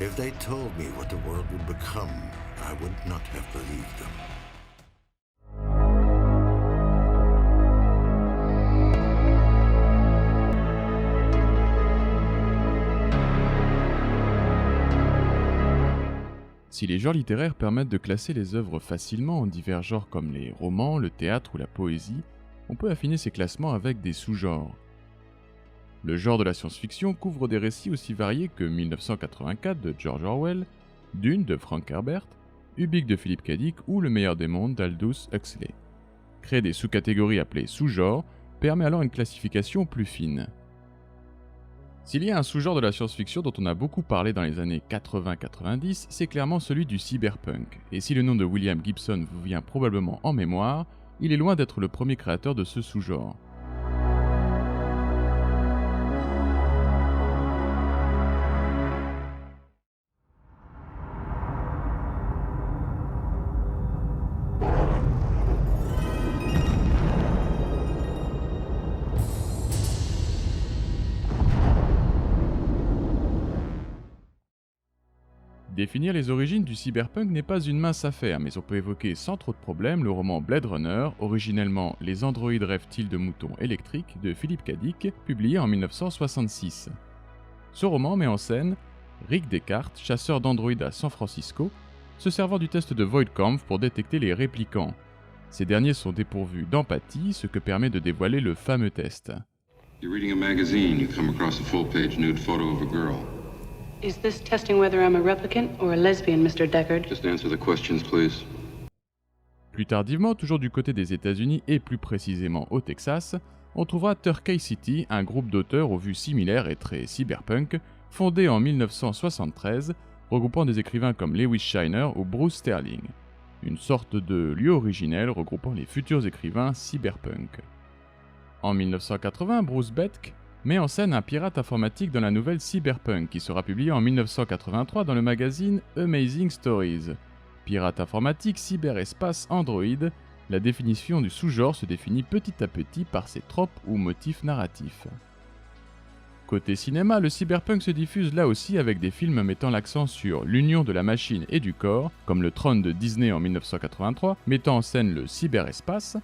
If they told me what the world would become, I would not have believed them. Si les genres littéraires permettent de classer les œuvres facilement en divers genres comme les romans, le théâtre ou la poésie, on peut affiner ces classements avec des sous-genres. Le genre de la science-fiction couvre des récits aussi variés que 1984 de George Orwell, Dune de Frank Herbert, Ubik de Philip K. Dick ou Le meilleur des mondes d'Aldous Huxley. Créer des sous-catégories appelées sous-genres permet alors une classification plus fine. S'il y a un sous-genre de la science-fiction dont on a beaucoup parlé dans les années 80-90, c'est clairement celui du cyberpunk, et si le nom de William Gibson vous vient probablement en mémoire, il est loin d'être le premier créateur de ce sous-genre. Définir les origines du cyberpunk n'est pas une mince affaire, mais on peut évoquer sans trop de problèmes le roman Blade Runner, originellement Les androïdes rêvent-ils de moutons électriques de Philip K. Dick, publié en 1966. Ce roman met en scène Rick Descartes, chasseur d'androïdes à San Francisco, se servant du test de Voight-Kampff pour détecter les réplicants. Ces derniers sont dépourvus d'empathie, ce que permet de dévoiler le fameux test. You're reading a magazine, you come across a full-page nude photo of a girl. Is this testing whether I'm a replicant or a lesbian, Mr. Deckard? Just answer the questions, please. Plus tardivement, toujours du côté des États-Unis et plus précisément au Texas, on trouvera Turkey City, un groupe d'auteurs aux vues similaires et très cyberpunk, fondé en 1973, regroupant des écrivains comme Lewis Shiner ou Bruce Sterling. Une sorte de lieu originel regroupant les futurs écrivains cyberpunk. En 1980, Bruce Beck met en scène un pirate informatique dans la nouvelle Cyberpunk qui sera publiée en 1983 dans le magazine Amazing Stories. Pirate informatique, cyberespace, android, la définition du sous-genre se définit petit à petit par ses tropes ou motifs narratifs. Côté cinéma, le cyberpunk se diffuse là aussi avec des films mettant l'accent sur l'union de la machine et du corps, comme le Trône de Disney en 1983, mettant en scène le cyberespace.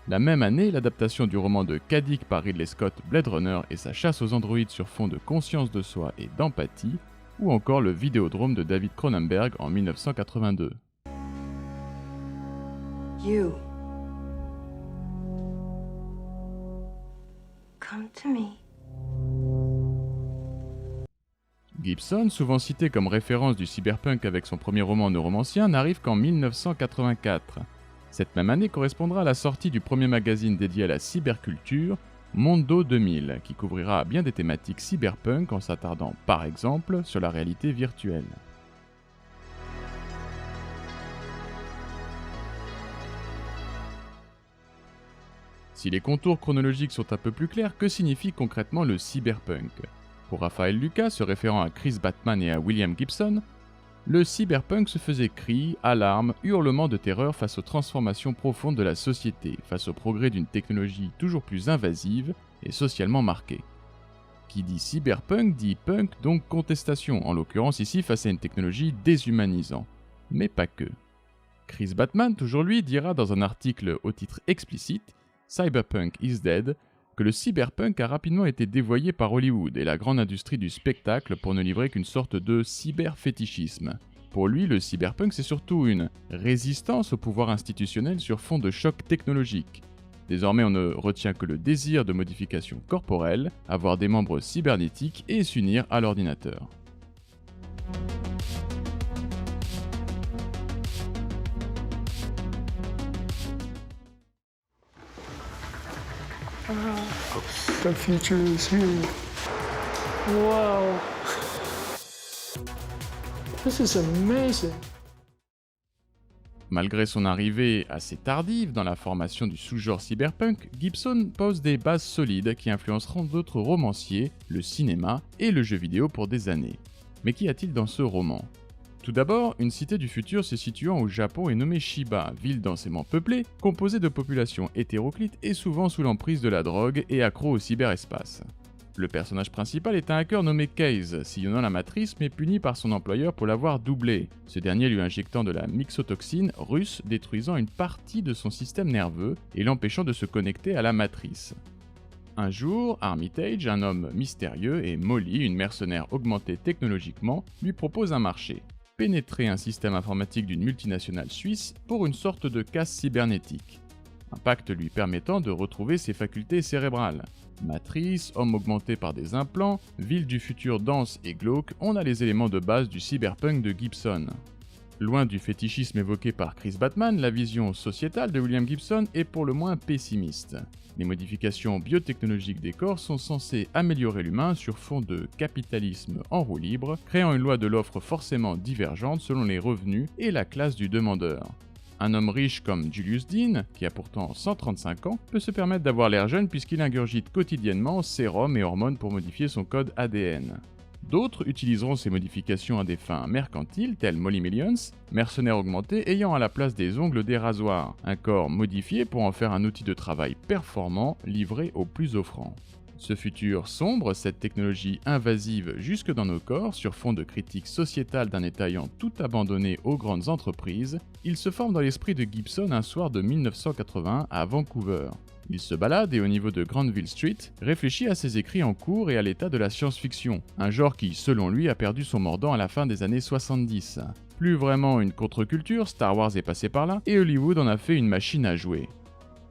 La même année, l'adaptation du roman de K. Dick par Ridley Scott, Blade Runner et sa chasse aux androïdes sur fond de conscience de soi et d'empathie, ou encore le Vidéodrome de David Cronenberg en 1982. You. Come to me. Gibson, souvent cité comme référence du cyberpunk avec son premier roman Neuromancien, n'arrive qu'en 1984. Cette même année correspondra à la sortie du premier magazine dédié à la cyberculture, Mondo 2000, qui couvrira bien des thématiques cyberpunk en s'attardant par exemple sur la réalité virtuelle. Si les contours chronologiques sont un peu plus clairs, que signifie concrètement le cyberpunk ? Pour Raphaël Lucas, se référant à Chris Batman et à William Gibson, le cyberpunk se faisait cris, alarmes, hurlements de terreur face aux transformations profondes de la société, face au progrès d'une technologie toujours plus invasive et socialement marquée. Qui dit cyberpunk dit punk, donc contestation, en l'occurrence ici face à une technologie déshumanisant. Mais pas que. Chris Batman, toujours lui, dira dans un article au titre explicite « Cyberpunk is dead » que le cyberpunk a rapidement été dévoyé par Hollywood et la grande industrie du spectacle pour ne livrer qu'une sorte de cyberfétichisme. Pour lui, le cyberpunk c'est surtout une résistance au pouvoir institutionnel sur fond de choc technologique. Désormais on ne retient que le désir de modification corporelle, avoir des membres cybernétiques et s'unir à l'ordinateur. The future is here. Wow. This is amazing. Malgré son arrivée assez tardive dans la formation du sous-genre cyberpunk, Gibson pose des bases solides qui influenceront d'autres romanciers, le cinéma et le jeu vidéo pour des années. Mais qu'y a-t-il dans ce roman ? Tout d'abord, une cité du futur se situant au Japon est nommée Shiba, ville densément peuplée, composée de populations hétéroclites et souvent sous l'emprise de la drogue et accro au cyberespace. Le personnage principal est un hacker nommé Case, sillonnant la matrice mais puni par son employeur pour l'avoir doublé, ce dernier lui injectant de la myxotoxine russe détruisant une partie de son système nerveux et l'empêchant de se connecter à la matrice. Un jour, Armitage, un homme mystérieux, et Molly, une mercenaire augmentée technologiquement, lui propose un marché. Pénétrer un système informatique d'une multinationale suisse pour une sorte de casse cybernétique. Un pacte lui permettant de retrouver ses facultés cérébrales. Matrice, homme augmenté par des implants, ville du futur dense et glauque, on a les éléments de base du cyberpunk de Gibson. Loin du fétichisme évoqué par Chris Batman, la vision sociétale de William Gibson est pour le moins pessimiste. Les modifications biotechnologiques des corps sont censées améliorer l'humain sur fond de capitalisme en roue libre, créant une loi de l'offre forcément divergente selon les revenus et la classe du demandeur. Un homme riche comme Julius Dean, qui a pourtant 135 ans, peut se permettre d'avoir l'air jeune puisqu'il ingurgite quotidiennement sérum et hormones pour modifier son code ADN. D'autres utiliseront ces modifications à des fins mercantiles, tels Molly Millions, mercenaire augmenté ayant à la place des ongles des rasoirs, un corps modifié pour en faire un outil de travail performant livré aux plus offrants. Ce futur sombre, cette technologie invasive jusque dans nos corps, sur fond de critique sociétale d'un État ayant tout abandonné aux grandes entreprises, il se forme dans l'esprit de Gibson un soir de 1981 à Vancouver. Il se balade et au niveau de Granville Street, réfléchit à ses écrits en cours et à l'état de la science-fiction, un genre qui, selon lui, a perdu son mordant à la fin des années 70. Plus vraiment une contre-culture, Star Wars est passé par là, et Hollywood en a fait une machine à jouer.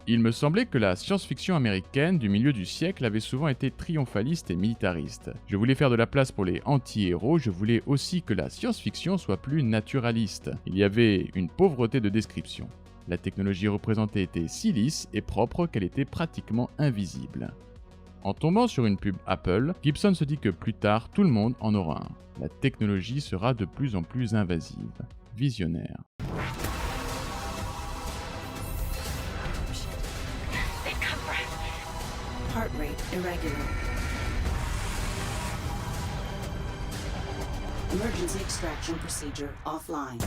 Il me semblait que la science-fiction américaine du milieu du siècle avait souvent été triomphaliste et militariste. Je voulais faire de la place pour les anti-héros, je voulais aussi que la science-fiction soit plus naturaliste. Il y avait une pauvreté de description. La technologie représentée était si lisse et propre qu'elle était pratiquement invisible. En tombant sur une pub Apple, Gibson se dit que plus tard, tout le monde en aura un. La technologie sera de plus en plus invasive. Visionnaire. Heart rate irregular. Emergency extraction procedure offline.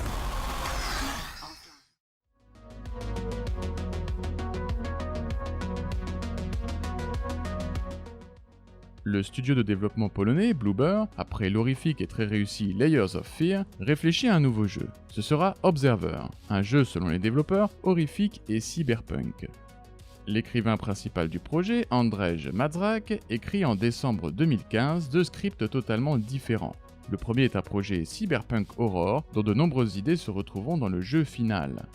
Le studio de développement polonais, Bloober, après l'horrifique et très réussi Layers of Fear, réfléchit à un nouveau jeu. Ce sera Observer, un jeu selon les développeurs horrifique et cyberpunk. L'écrivain principal du projet, Andrzej Madzrak, écrit en décembre 2015 deux scripts totalement différents. Le premier est un projet cyberpunk horror dont de nombreuses idées se retrouveront dans le jeu final.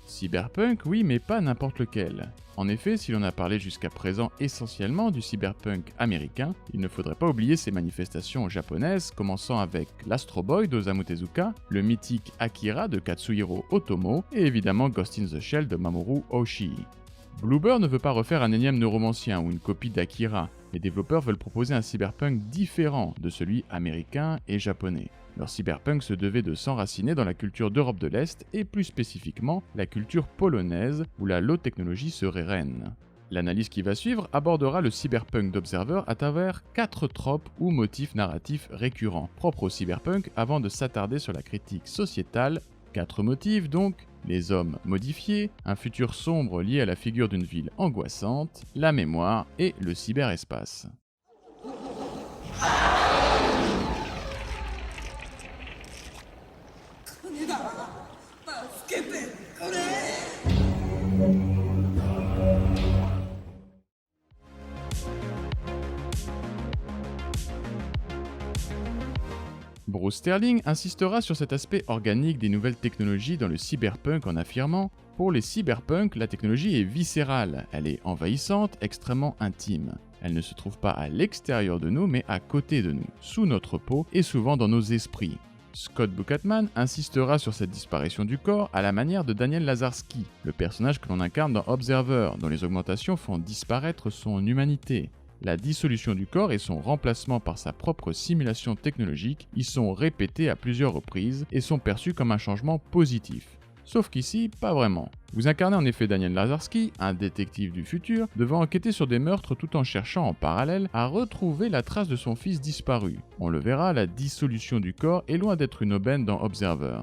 Cyberpunk, oui, mais pas n'importe lequel. En effet, si l'on a parlé jusqu'à présent essentiellement du cyberpunk américain, il ne faudrait pas oublier ses manifestations japonaises, commençant avec l'Astro Boy d'Osamu Tezuka, le mythique Akira de Katsuhiro Otomo, et évidemment Ghost in the Shell de Mamoru Oshii. Bloober ne veut pas refaire un énième neuromancien ou une copie d'Akira, les développeurs veulent proposer un cyberpunk différent de celui américain et japonais. Leur cyberpunk se devait de s'enraciner dans la culture d'Europe de l'Est et plus spécifiquement la culture polonaise où la low technologie serait reine. L'analyse qui va suivre abordera le cyberpunk d'Observer à travers 4 tropes ou motifs narratifs récurrents, propres au cyberpunk avant de s'attarder sur la critique sociétale. 4 motifs donc, les hommes modifiés, un futur sombre lié à la figure d'une ville angoissante, la mémoire et le cyberespace. Bruce Sterling insistera sur cet aspect organique des nouvelles technologies dans le cyberpunk en affirmant « Pour les cyberpunks, la technologie est viscérale, elle est envahissante, extrêmement intime. Elle ne se trouve pas à l'extérieur de nous mais à côté de nous, sous notre peau et souvent dans nos esprits. » Scott Buchatman insistera sur cette disparition du corps à la manière de Daniel Lazarski, le personnage que l'on incarne dans Observer, dont les augmentations font disparaître son humanité. La dissolution du corps et son remplacement par sa propre simulation technologique y sont répétés à plusieurs reprises et sont perçus comme un changement positif. Sauf qu'ici, pas vraiment. Vous incarnez en effet Daniel Lazarski, un détective du futur, devant enquêter sur des meurtres tout en cherchant en parallèle à retrouver la trace de son fils disparu. On le verra, la dissolution du corps est loin d'être une aubaine dans Observer.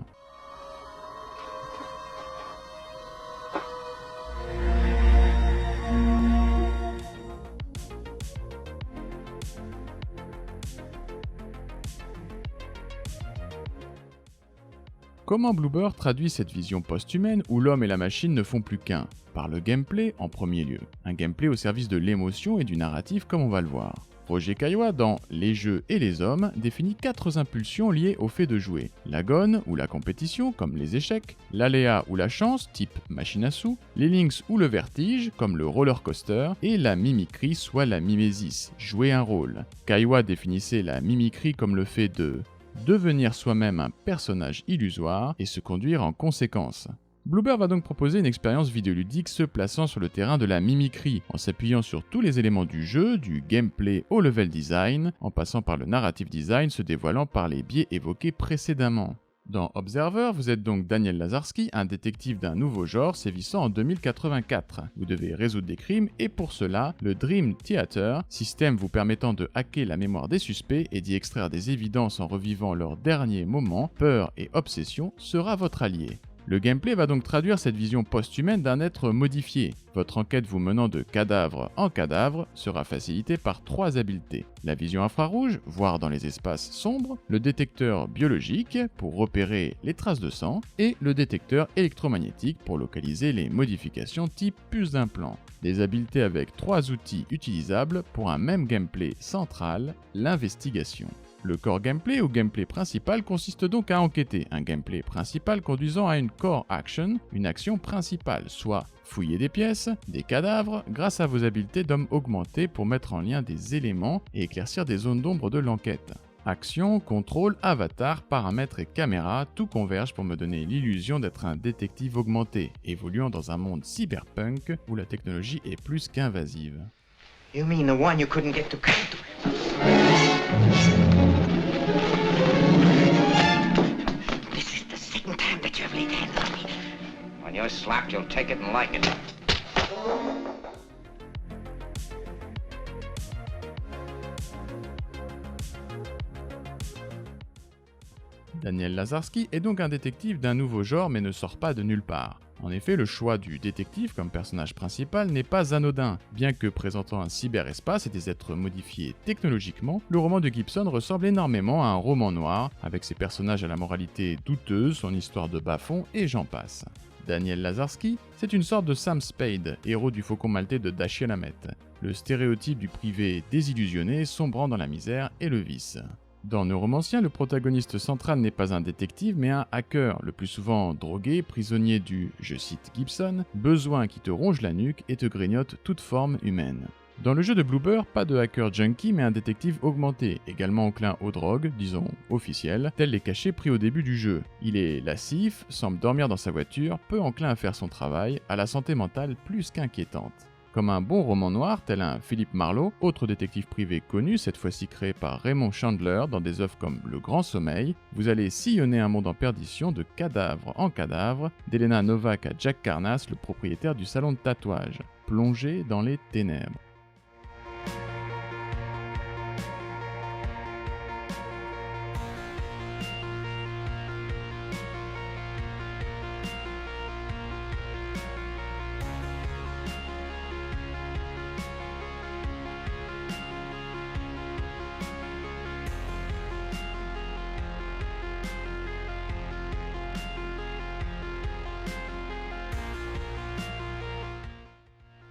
Comment Bloober traduit cette vision post-humaine où l'homme et la machine ne font plus qu'un? Par le gameplay en premier lieu. Un gameplay au service de l'émotion et du narratif comme on va le voir. Roger Caillois, dans Les jeux et les hommes, définit 4 impulsions liées au fait de jouer. La gonne ou la compétition, comme les échecs, l'aléa ou la chance, type machine à sous, les lynx ou le vertige, comme le roller coaster, et la mimicry, soit la mimésis, jouer un rôle. Caillois définissait la mimicry comme le fait de devenir soi-même un personnage illusoire et se conduire en conséquence. Bloober va donc proposer une expérience vidéoludique se plaçant sur le terrain de la mimicry, en s'appuyant sur tous les éléments du jeu, du gameplay au level design, en passant par le narrative design se dévoilant par les biais évoqués précédemment. Dans Observer, vous êtes donc Daniel Lazarski, un détective d'un nouveau genre sévissant en 2084. Vous devez résoudre des crimes et pour cela, le Dream Theater, système vous permettant de hacker la mémoire des suspects et d'y extraire des évidences en revivant leurs derniers moments, peur et obsession, sera votre allié. Le gameplay va donc traduire cette vision post-humaine d'un être modifié. Votre enquête vous menant de cadavre en cadavre sera facilitée par 3 habiletés. La vision infrarouge, voire dans les espaces sombres, le détecteur biologique pour repérer les traces de sang, et le détecteur électromagnétique pour localiser les modifications type puce d'implant. Des habiletés avec 3 outils utilisables pour un même gameplay central, l'investigation. Le core gameplay ou gameplay principal consiste donc à enquêter, un gameplay principal conduisant à une core action, une action principale, soit fouiller des pièces, des cadavres, grâce à vos habiletés d'homme augmenté pour mettre en lien des éléments et éclaircir des zones d'ombre de l'enquête. Action, contrôle, avatar, paramètres et caméra, tout converge pour me donner l'illusion d'être un détective augmenté, évoluant dans un monde cyberpunk où la technologie est plus qu'invasive. You mean the one you couldn't get to come to? This is the second time that you've laid hands on me. When you're slapped, you'll take it and like it. Daniel Lazarski est donc un détective d'un nouveau genre mais ne sort pas de nulle part. En effet, le choix du détective comme personnage principal n'est pas anodin. Bien que présentant un cyberespace et des êtres modifiés technologiquement, le roman de Gibson ressemble énormément à un roman noir, avec ses personnages à la moralité douteuse, son histoire de bas-fond et j'en passe. Daniel Lazarski, c'est une sorte de Sam Spade, héros du Faucon maltais de Dashiell Hammett, le stéréotype du privé désillusionné sombrant dans la misère et le vice. Dans Neuromancien, le protagoniste central n'est pas un détective mais un hacker, le plus souvent drogué, prisonnier du, je cite Gibson, besoin qui te ronge la nuque et te grignote toute forme humaine. Dans le jeu de Bloober, pas de hacker junkie mais un détective augmenté, également enclin aux drogues, disons officielles, tels les cachets pris au début du jeu. Il est lascif, semble dormir dans sa voiture, peu enclin à faire son travail, à la santé mentale plus qu'inquiétante. Comme un bon roman noir, tel un Philip Marlowe, autre détective privé connu, cette fois-ci créé par Raymond Chandler dans des œuvres comme Le Grand Sommeil, vous allez sillonner un monde en perdition de cadavre en cadavre, d'Elena Novak à Jack Carnass, le propriétaire du salon de tatouage, plongé dans les ténèbres.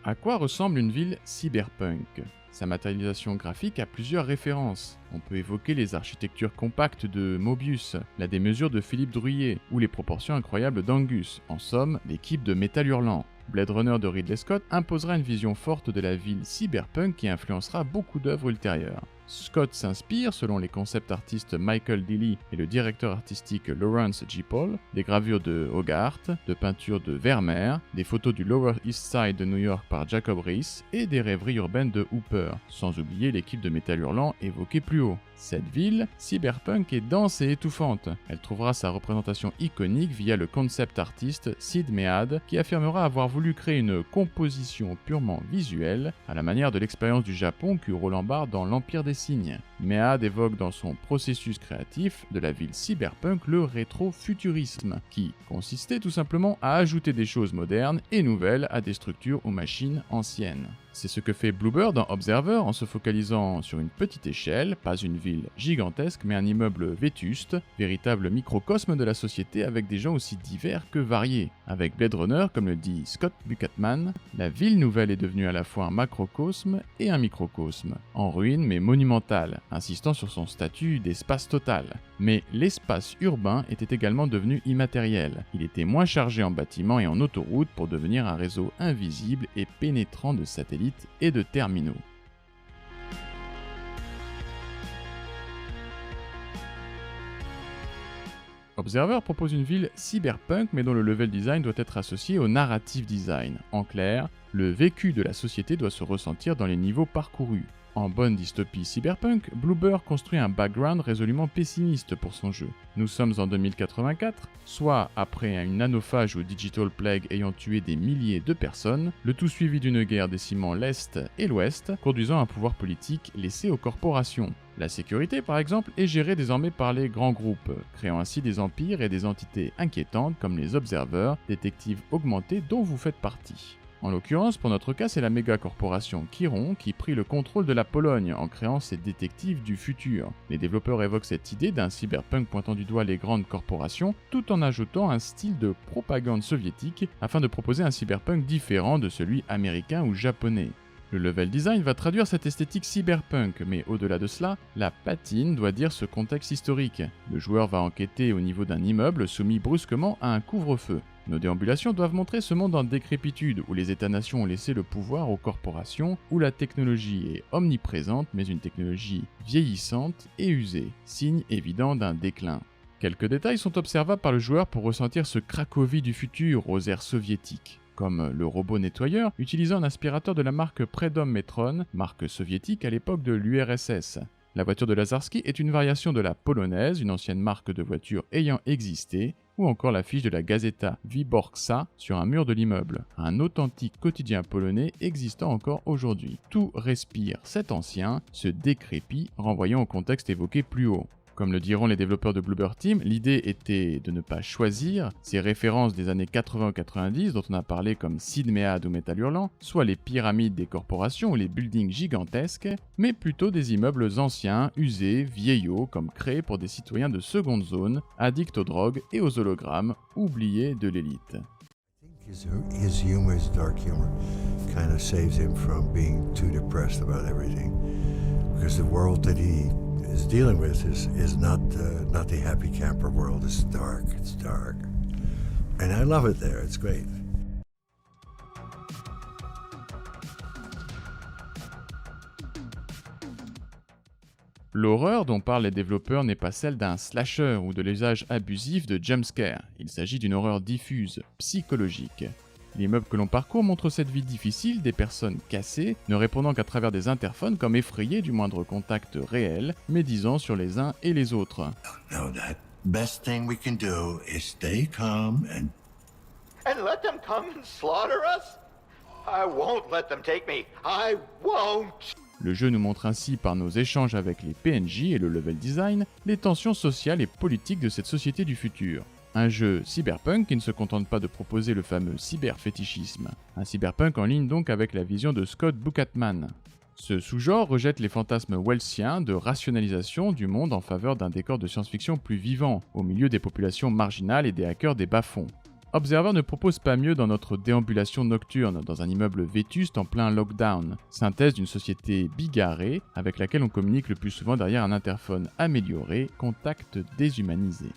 À quoi ressemble une ville cyberpunk? Sa matérialisation graphique a plusieurs références. On peut évoquer les architectures compactes de Mobius, la démesure de Philippe Druillet, ou les proportions incroyables d'Angus, en somme, l'équipe de Metal Hurlant. Blade Runner de Ridley Scott imposera une vision forte de la ville cyberpunk qui influencera beaucoup d'œuvres ultérieures. Scott s'inspire, selon les concept artistes Michael Dilly et le directeur artistique Lawrence G. Paul, des gravures de Hogarth, de peintures de Vermeer, des photos du Lower East Side de New York par Jacob Riis et des rêveries urbaines de Hooper, sans oublier l'équipe de Metal Hurlant évoquée plus haut. Cette ville, cyberpunk, est dense et étouffante. Elle trouvera sa représentation iconique via le concept artiste Sid Mead, qui affirmera avoir voulu créer une composition purement visuelle, à la manière de l'expérience du Japon qu'eut Roland Barthes dans l'Empire des Signes. Mead évoque dans son processus créatif de la ville cyberpunk le rétrofuturisme, qui consistait tout simplement à ajouter des choses modernes et nouvelles à des structures ou machines anciennes. C'est ce que fait Bloober dans Observer en se focalisant sur une petite échelle, pas une ville gigantesque mais un immeuble vétuste, véritable microcosme de la société avec des gens aussi divers que variés. Avec Blade Runner, comme le dit Scott Buckatman, la ville nouvelle est devenue à la fois un macrocosme et un microcosme, en ruine mais monumental, insistant sur son statut d'espace total. Mais l'espace urbain était également devenu immatériel. Il était moins chargé en bâtiments et en autoroutes pour devenir un réseau invisible et pénétrant de satellites et de terminaux. Observer propose une ville cyberpunk mais dont le level design doit être associé au narrative design. En clair, le vécu de la société doit se ressentir dans les niveaux parcourus. En bonne dystopie cyberpunk, Bloober construit un background résolument pessimiste pour son jeu. Nous sommes en 2084, soit après une nanophage ou digital plague ayant tué des milliers de personnes, le tout suivi d'une guerre décimant l'Est et l'Ouest, conduisant à un pouvoir politique laissé aux corporations. La sécurité, par exemple, est gérée désormais par les grands groupes, créant ainsi des empires et des entités inquiétantes comme les Observers, détectives augmentés dont vous faites partie. En l'occurrence, pour notre cas, c'est la méga-corporation Chiron qui prit le contrôle de la Pologne en créant ses détectives du futur. Les développeurs évoquent cette idée d'un cyberpunk pointant du doigt les grandes corporations, tout en ajoutant un style de propagande soviétique afin de proposer un cyberpunk différent de celui américain ou japonais. Le level design va traduire cette esthétique cyberpunk, mais au-delà de cela, la patine doit dire ce contexte historique. Le joueur va enquêter au niveau d'un immeuble soumis brusquement à un couvre-feu. Nos déambulations doivent montrer ce monde en décrépitude, où les États-nations ont laissé le pouvoir aux corporations, où la technologie est omniprésente, mais une technologie vieillissante et usée, signe évident d'un déclin. Quelques détails sont observables par le joueur pour ressentir ce Cracovie du futur aux airs soviétiques, comme le robot nettoyeur utilisant un aspirateur de la marque Predom Metron, marque soviétique à l'époque de l'URSS. La voiture de Lazarski est une variation de la polonaise, une ancienne marque de voiture ayant existé, ou encore l'affiche de la Gazeta Wyborcza sur un mur de l'immeuble, un authentique quotidien polonais existant encore aujourd'hui. Tout respire cet ancien, ce décrépit, renvoyant au contexte évoqué plus haut. Comme le diront les développeurs de Bloober Team, l'idée était de ne pas choisir ces références des années 80 ou 90 dont on a parlé comme Sid Mead ou Metal Hurlant, soit les pyramides des corporations ou les buildings gigantesques, mais plutôt des immeubles anciens, usés, vieillots, comme créés pour des citoyens de seconde zone, addicts aux drogues et aux hologrammes, oubliés de l'élite. His humor, his dark humor, kind of saves him from being too depressed about everything, because the world that he is dealing with is not the happy camper world. It's dark, and I love it there. It's great. L'horreur dont parlent les développeurs n'est pas celle d'un slasher ou de l'usage abusif de jumpscare. Il s'agit d'une horreur diffuse, psychologique. L'immeuble que l'on parcourt montre cette vie difficile des personnes cassées, ne répondant qu'à travers des interphones comme effrayées du moindre contact réel, médisant sur les uns et les autres. No, that best thing we can do is stay calm and let them come and slaughter us? I won't let them take me. I won't. Le jeu nous montre ainsi par nos échanges avec les PNJ et le level design, les tensions sociales et politiques de cette société du futur. Un jeu cyberpunk qui ne se contente pas de proposer le fameux cyberfétichisme. Un cyberpunk en ligne donc avec la vision de Scott Buckatman. Ce sous-genre rejette les fantasmes wellsiens de rationalisation du monde en faveur d'un décor de science-fiction plus vivant, au milieu des populations marginales et des hackers des bas-fonds. Observer ne propose pas mieux dans notre déambulation nocturne dans un immeuble vétuste en plein lockdown, synthèse d'une société bigarrée avec laquelle on communique le plus souvent derrière un interphone amélioré, contact déshumanisé.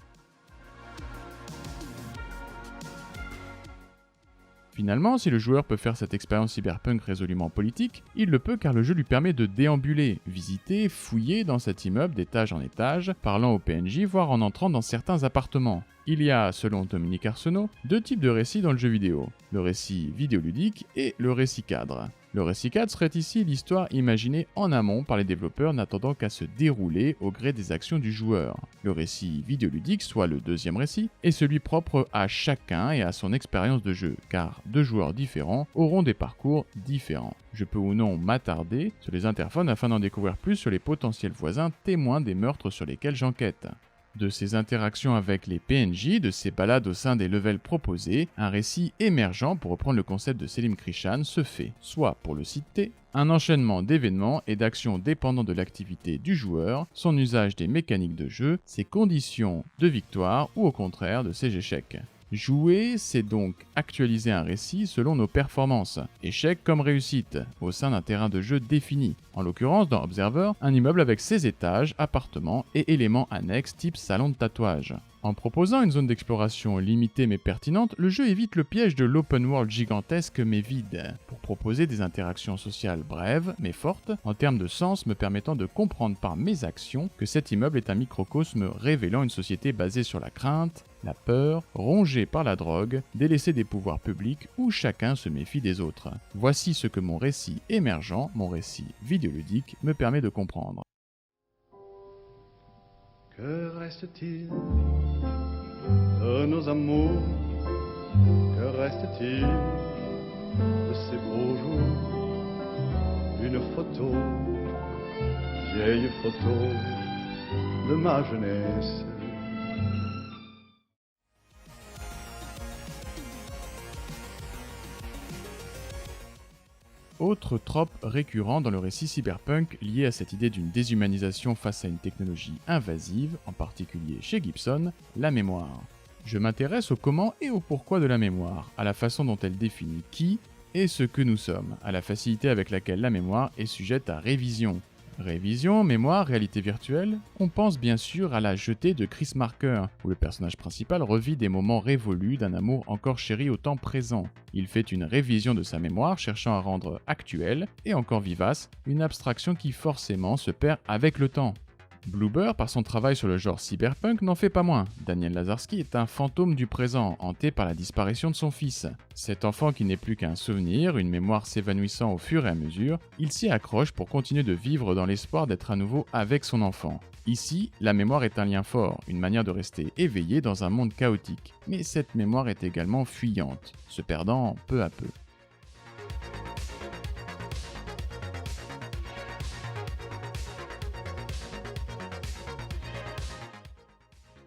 Finalement, si le joueur peut faire cette expérience cyberpunk résolument politique, il le peut car le jeu lui permet de déambuler, visiter, fouiller dans cet immeuble d'étage en étage, parlant au PNJ, voire en entrant dans certains appartements. Il y a, selon Dominique Arsenault, deux types de récits dans le jeu vidéo, le récit vidéoludique et le récit cadre. Le récit cadre serait ici l'histoire imaginée en amont par les développeurs n'attendant qu'à se dérouler au gré des actions du joueur. Le récit vidéoludique, soit le deuxième récit, est celui propre à chacun et à son expérience de jeu, car deux joueurs différents auront des parcours différents. Je peux ou non m'attarder sur les interphones afin d'en découvrir plus sur les potentiels voisins témoins des meurtres sur lesquels j'enquête. De ses interactions avec les PNJ, de ses balades au sein des levels proposés, un récit émergent, pour reprendre le concept de Selim Krishan, se fait, soit pour le citer, un enchaînement d'événements et d'actions dépendant de l'activité du joueur, son usage des mécaniques de jeu, ses conditions de victoire ou au contraire de ses échecs. Jouer, c'est donc actualiser un récit selon nos performances, échec comme réussite, au sein d'un terrain de jeu défini. En l'occurrence, dans Observer, un immeuble avec ses étages, appartements et éléments annexes type salon de tatouage. En proposant une zone d'exploration limitée mais pertinente, le jeu évite le piège de l'open world gigantesque mais vide, pour proposer des interactions sociales brèves mais fortes, en termes de sens me permettant de comprendre par mes actions que cet immeuble est un microcosme révélant une société basée sur la crainte, la peur, rongée par la drogue, délaissée des pouvoirs publics où chacun se méfie des autres. Voici ce que mon récit émergent, mon récit vidéoludique, me permet de comprendre. Que reste-t-il de nos amours? Que reste-t-il de ces beaux jours? Une photo, vieille photo de ma jeunesse. Autre trope récurrent dans le récit cyberpunk lié à cette idée d'une déshumanisation face à une technologie invasive, en particulier chez Gibson, la mémoire. Je m'intéresse au comment et au pourquoi de la mémoire, à la façon dont elle définit qui et ce que nous sommes, à la facilité avec laquelle la mémoire est sujette à révision. Révision, mémoire, réalité virtuelle, on pense bien sûr à La Jetée de Chris Marker, où le personnage principal revit des moments révolus d'un amour encore chéri au temps présent. Il fait une révision de sa mémoire, cherchant à rendre actuelle, et encore vivace, une abstraction qui forcément se perd avec le temps. Bloober, par son travail sur le genre cyberpunk, n'en fait pas moins. Daniel Lazarski est un fantôme du présent, hanté par la disparition de son fils. Cet enfant qui n'est plus qu'un souvenir, une mémoire s'évanouissant au fur et à mesure, il s'y accroche pour continuer de vivre dans l'espoir d'être à nouveau avec son enfant. Ici, la mémoire est un lien fort, une manière de rester éveillé dans un monde chaotique. Mais cette mémoire est également fuyante, se perdant peu à peu.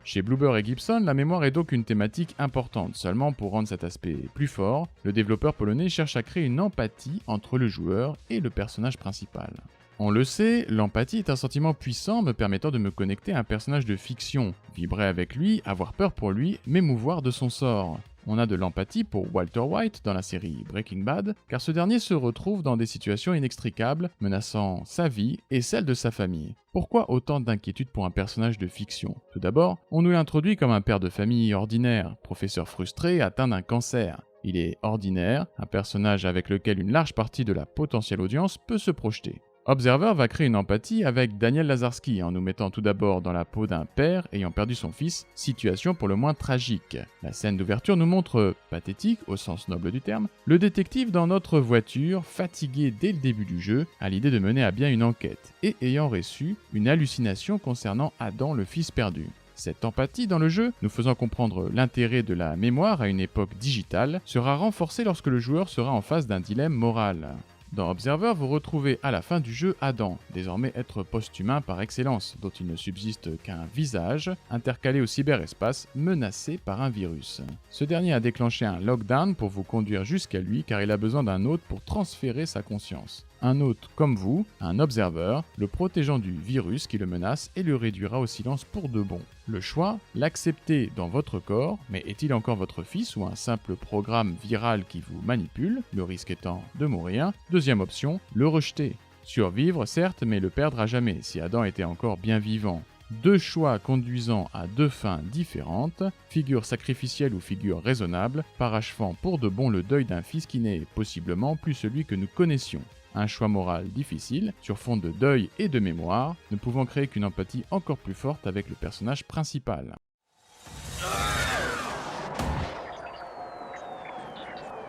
Chez Bloober et Gibson, la mémoire est donc une thématique importante. Seulement, pour rendre cet aspect plus fort, le développeur polonais cherche à créer une empathie entre le joueur et le personnage principal. On le sait, l'empathie est un sentiment puissant me permettant de me connecter à un personnage de fiction, vibrer avec lui, avoir peur pour lui, m'émouvoir de son sort. On a de l'empathie pour Walter White dans la série Breaking Bad, car ce dernier se retrouve dans des situations inextricables, menaçant sa vie et celle de sa famille. Pourquoi autant d'inquiétude pour un personnage de fiction? Tout d'abord, on nous l'introduit comme un père de famille ordinaire, professeur frustré atteint d'un cancer. Il est ordinaire, un personnage avec lequel une large partie de la potentielle audience peut se projeter. Observer va créer une empathie avec Daniel Lazarski en nous mettant tout d'abord dans la peau d'un père ayant perdu son fils, situation pour le moins tragique. La scène d'ouverture nous montre, pathétique au sens noble du terme, le détective dans notre voiture, fatigué dès le début du jeu, à l'idée de mener à bien une enquête, et ayant reçu une hallucination concernant Adam le fils perdu. Cette empathie dans le jeu, nous faisant comprendre l'intérêt de la mémoire à une époque digitale, sera renforcée lorsque le joueur sera en face d'un dilemme moral. Dans Observer, vous retrouvez à la fin du jeu Adam, désormais être post-humain par excellence, dont il ne subsiste qu'un visage, intercalé au cyberespace, menacé par un virus. Ce dernier a déclenché un lockdown pour vous conduire jusqu'à lui car il a besoin d'un hôte pour transférer sa conscience. Un hôte comme vous, un observer, le protégeant du virus qui le menace et le réduira au silence pour de bon. Le choix, l'accepter dans votre corps, mais est-il encore votre fils ou un simple programme viral qui vous manipule, le risque étant de mourir? Deuxième option, le rejeter. Survivre certes, mais le perdre à jamais si Adam était encore bien vivant. Deux choix conduisant à deux fins différentes, figure sacrificielle ou figure raisonnable, parachevant pour de bon le deuil d'un fils qui n'est possiblement plus celui que nous connaissions. Un choix moral difficile, sur fond de deuil et de mémoire, ne pouvant créer qu'une empathie encore plus forte avec le personnage principal.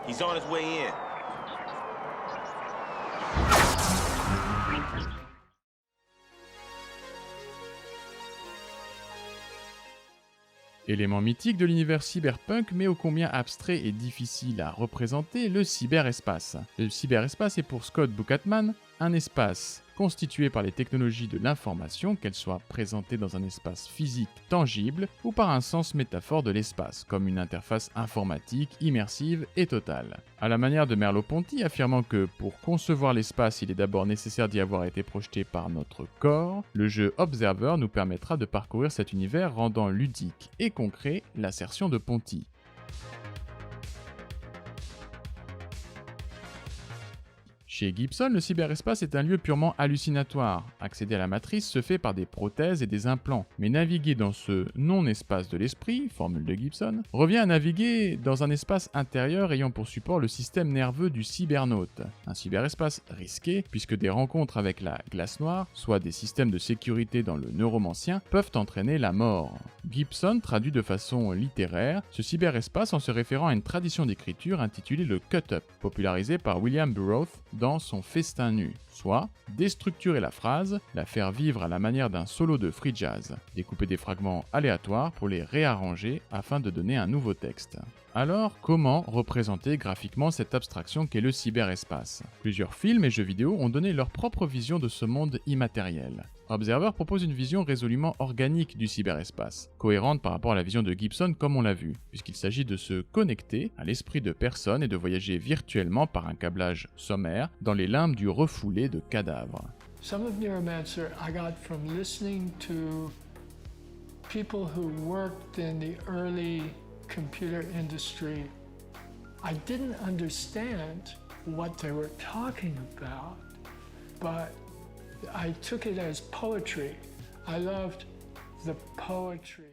He's on his way in. Élément mythique de l'univers cyberpunk, mais ô combien abstrait et difficile à représenter, le cyberespace. Le cyberespace est pour Scott Buchatman un espace constitué par les technologies de l'information, qu'elles soient présentées dans un espace physique tangible ou par un sens métaphore de l'espace, comme une interface informatique, immersive et totale. À la manière de Merleau-Ponty, affirmant que pour concevoir l'espace, il est d'abord nécessaire d'y avoir été projeté par notre corps, le jeu Observer nous permettra de parcourir cet univers rendant ludique et concret l'assertion de Ponty. Chez Gibson, le cyberespace est un lieu purement hallucinatoire. Accéder à la matrice se fait par des prothèses et des implants, mais naviguer dans ce non-espace de l'esprit, formule de Gibson, revient à naviguer dans un espace intérieur ayant pour support le système nerveux du cybernaute. Un cyberespace risqué, puisque des rencontres avec la glace noire, soit des systèmes de sécurité dans le neuromancien, peuvent entraîner la mort. Gibson traduit de façon littéraire ce cyberespace en se référant à une tradition d'écriture intitulée le cut-up, popularisée par William Burroughs dans son festin nu, soit déstructurer la phrase, la faire vivre à la manière d'un solo de free jazz, découper des fragments aléatoires pour les réarranger afin de donner un nouveau texte. Alors, comment représenter graphiquement cette abstraction qu'est le cyberespace ? Plusieurs films et jeux vidéo ont donné leur propre vision de ce monde immatériel. Observer propose une vision résolument organique du cyberespace, cohérente par rapport à la vision de Gibson comme on l'a vu, puisqu'il s'agit de se connecter à l'esprit de personne et de voyager virtuellement par un câblage sommaire dans les limbes du refoulé de cadavres. Some of Neuromancer I got from listening to people who worked in the early computer industry. I didn't understand what they were talking about, but I took it as poetry. I loved the poetry.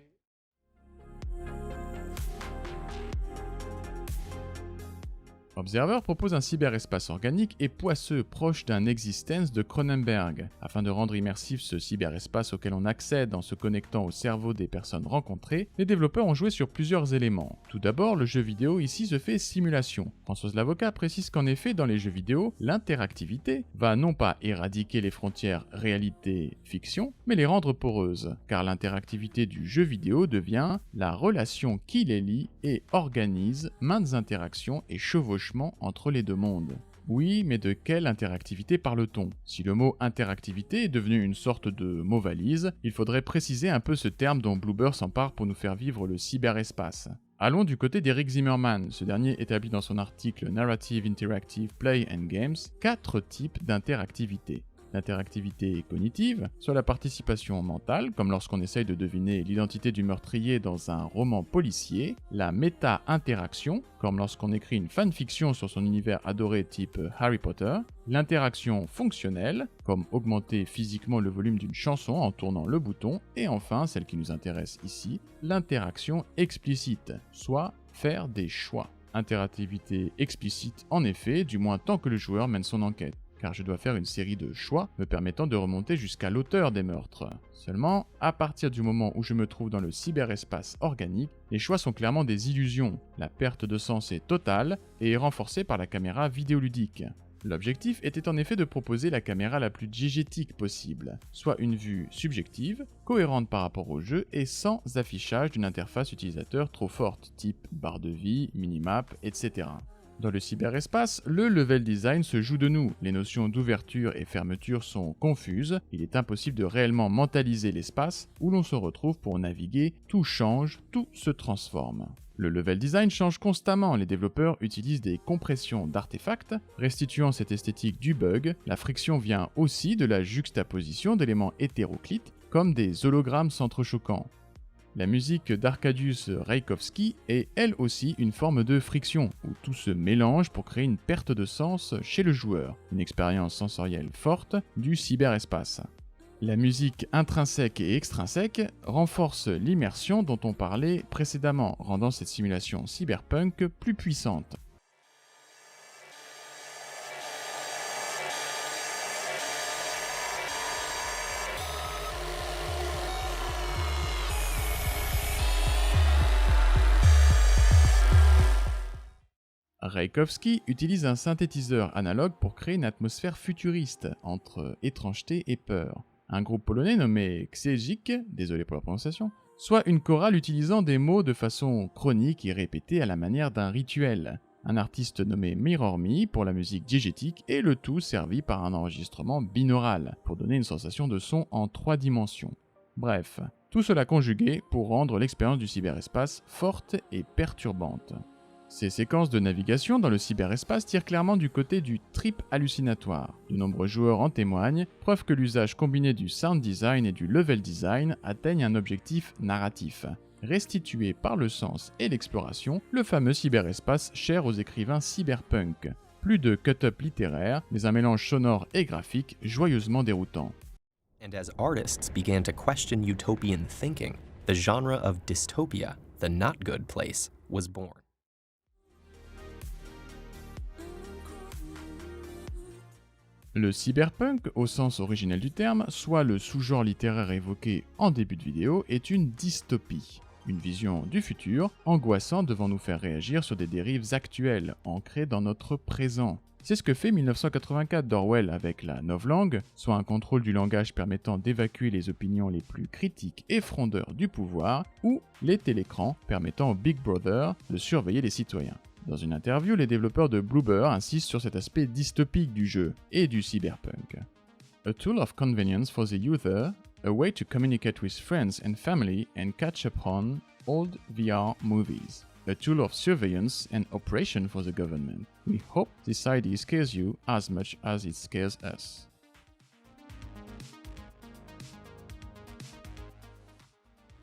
Observer propose un cyberespace organique et poisseux proche d'un existence de Cronenberg. Afin de rendre immersif ce cyberespace auquel on accède en se connectant au cerveau des personnes rencontrées, les développeurs ont joué sur plusieurs éléments. Tout d'abord, le jeu vidéo ici se fait simulation. Françoise Lavocat précise qu'en effet, dans les jeux vidéo, l'interactivité va non pas éradiquer les frontières réalité-fiction, mais les rendre poreuses, car l'interactivité du jeu vidéo devient la relation qui les lie et organise maintes interactions et chevauchements entre les deux mondes. Oui, mais de quelle interactivité parle-t-on ? Si le mot interactivité est devenu une sorte de mot valise, il faudrait préciser un peu ce terme dont Bloober s'empare pour nous faire vivre le cyberespace. Allons du côté d'Eric Zimmerman, ce dernier établit dans son article Narrative Interactive Play and Games 4 types d'interactivité. L'interactivité cognitive, soit la participation mentale, comme lorsqu'on essaye de deviner l'identité du meurtrier dans un roman policier, la méta-interaction, comme lorsqu'on écrit une fanfiction sur son univers adoré type Harry Potter, l'interaction fonctionnelle, comme augmenter physiquement le volume d'une chanson en tournant le bouton, et enfin, celle qui nous intéresse ici, l'interaction explicite, soit faire des choix. Interactivité explicite en effet, du moins tant que le joueur mène son enquête, car je dois faire une série de choix me permettant de remonter jusqu'à l'auteur des meurtres. Seulement, à partir du moment où je me trouve dans le cyberespace organique, les choix sont clairement des illusions. La perte de sens est totale et est renforcée par la caméra vidéoludique. L'objectif était en effet de proposer la caméra la plus diégétique possible, soit une vue subjective, cohérente par rapport au jeu et sans affichage d'une interface utilisateur trop forte, type barre de vie, minimap, etc. Dans le cyberespace, le level design se joue de nous. Les notions d'ouverture et fermeture sont confuses, il est impossible de réellement mentaliser l'espace où l'on se retrouve pour naviguer, tout change, tout se transforme. Le level design change constamment, les développeurs utilisent des compressions d'artefacts, restituant cette esthétique du bug. La friction vient aussi de la juxtaposition d'éléments hétéroclites, comme des hologrammes s'entrechoquant. La musique d'Arkadiusz Rajkowski est elle aussi une forme de friction, où tout se mélange pour créer une perte de sens chez le joueur, une expérience sensorielle forte du cyberespace. La musique intrinsèque et extrinsèque renforce l'immersion dont on parlait précédemment, rendant cette simulation cyberpunk plus puissante. Rajkowski utilise un synthétiseur analogue pour créer une atmosphère futuriste, entre étrangeté et peur. Un groupe polonais nommé Księżyk, désolé pour la prononciation, soit une chorale utilisant des mots de façon chronique et répétée à la manière d'un rituel. un artiste nommé MirrorMe pour la musique diégétique et le tout servi par un enregistrement binaural pour donner une sensation de son en 3 dimensions. Bref, tout cela conjugué pour rendre l'expérience du cyberespace forte et perturbante. Ces séquences de navigation dans le cyberespace tirent clairement du côté du trip hallucinatoire. De nombreux joueurs en témoignent, preuve que l'usage combiné du sound design et du level design atteigne un objectif narratif. Restituer par le sens et l'exploration le fameux cyberespace cher aux écrivains cyberpunk. Plus de cut-up littéraire, mais un mélange sonore et graphique joyeusement déroutant. And as artists began to question utopian thinking, the genre of dystopia, the not good place, was born. Le cyberpunk, au sens originel du terme, soit le sous-genre littéraire évoqué en début de vidéo, est une dystopie. Une vision du futur, angoissante devant nous faire réagir sur des dérives actuelles, ancrées dans notre présent. C'est ce que fait 1984 d'Orwell avec la novlangue, soit un contrôle du langage permettant d'évacuer les opinions les plus critiques et frondeurs du pouvoir, ou les télécrans permettant au Big Brother de surveiller les citoyens. Dans une interview, les développeurs de Bloober insistent sur cet aspect dystopique du jeu et du cyberpunk. A tool of convenience for the user, a way to communicate with friends and family and catch up on old VR movies. A tool of surveillance and operation for the government. We hope this idea scares you as much as it scares us.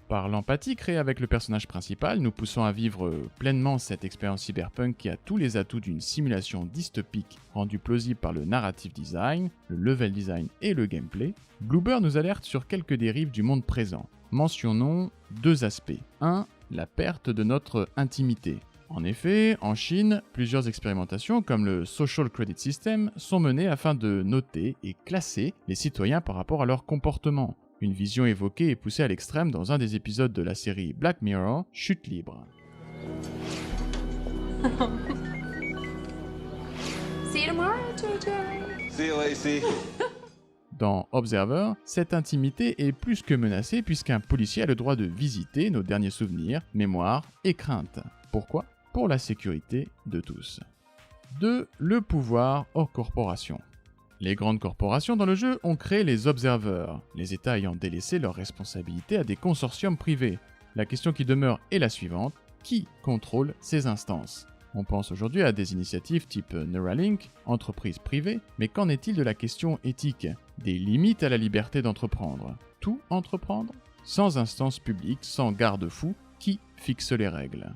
Par l'empathie créée avec le personnage principal, nous poussons à vivre pleinement cette expérience cyberpunk qui a tous les atouts d'une simulation dystopique rendue plausible par le narrative design, le level design et le gameplay. Bloober nous alerte sur quelques dérives du monde présent. Mentionnons 2 aspects. 1. La perte de notre intimité. En effet, en Chine, plusieurs expérimentations comme le Social Credit System sont menées afin de noter et classer les citoyens par rapport à leur comportement. Une vision évoquée et poussée à l'extrême dans un des épisodes de la série Black Mirror, Chute libre. See you tomorrow, JJ. See you, Lacey. Dans Observer, cette intimité est plus que menacée puisqu'un policier a le droit de visiter nos derniers souvenirs, mémoires et craintes. Pourquoi ? Pour la sécurité de tous. 2. Le pouvoir hors corporation. Les grandes corporations dans le jeu ont créé les Observers, les États ayant délaissé leurs responsabilités à des consortiums privés. La question qui demeure est la suivante, qui contrôle ces instances ? On pense aujourd'hui à des initiatives type Neuralink, entreprise privée, mais qu'en est-il de la question éthique ? Des limites à la liberté d'entreprendre ? Tout entreprendre ? Sans instance publique, sans garde-fou, qui fixe les règles ?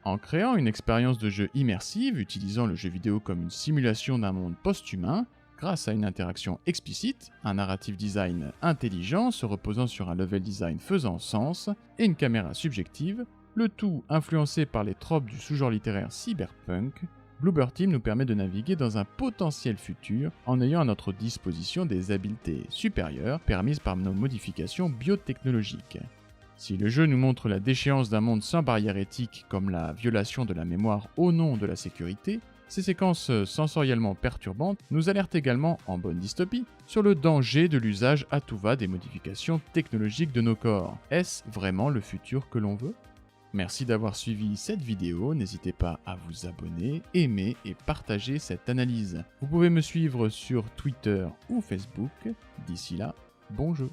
En créant une expérience de jeu immersive, utilisant le jeu vidéo comme une simulation d'un monde post-humain, grâce à une interaction explicite, un narrative design intelligent se reposant sur un level design faisant sens et une caméra subjective, le tout influencé par les tropes du sous-genre littéraire cyberpunk, Bloober Team nous permet de naviguer dans un potentiel futur en ayant à notre disposition des habiletés supérieures permises par nos modifications biotechnologiques. Si le jeu nous montre la déchéance d'un monde sans barrière éthique comme la violation de la mémoire au nom de la sécurité, ces séquences sensoriellement perturbantes nous alertent également, en bonne dystopie, sur le danger de l'usage à tout va des modifications technologiques de nos corps. Est-ce vraiment le futur que l'on veut ? Merci d'avoir suivi cette vidéo, n'hésitez pas à vous abonner, aimer et partager cette analyse. Vous pouvez me suivre sur Twitter ou Facebook. D'ici là, bon jeu.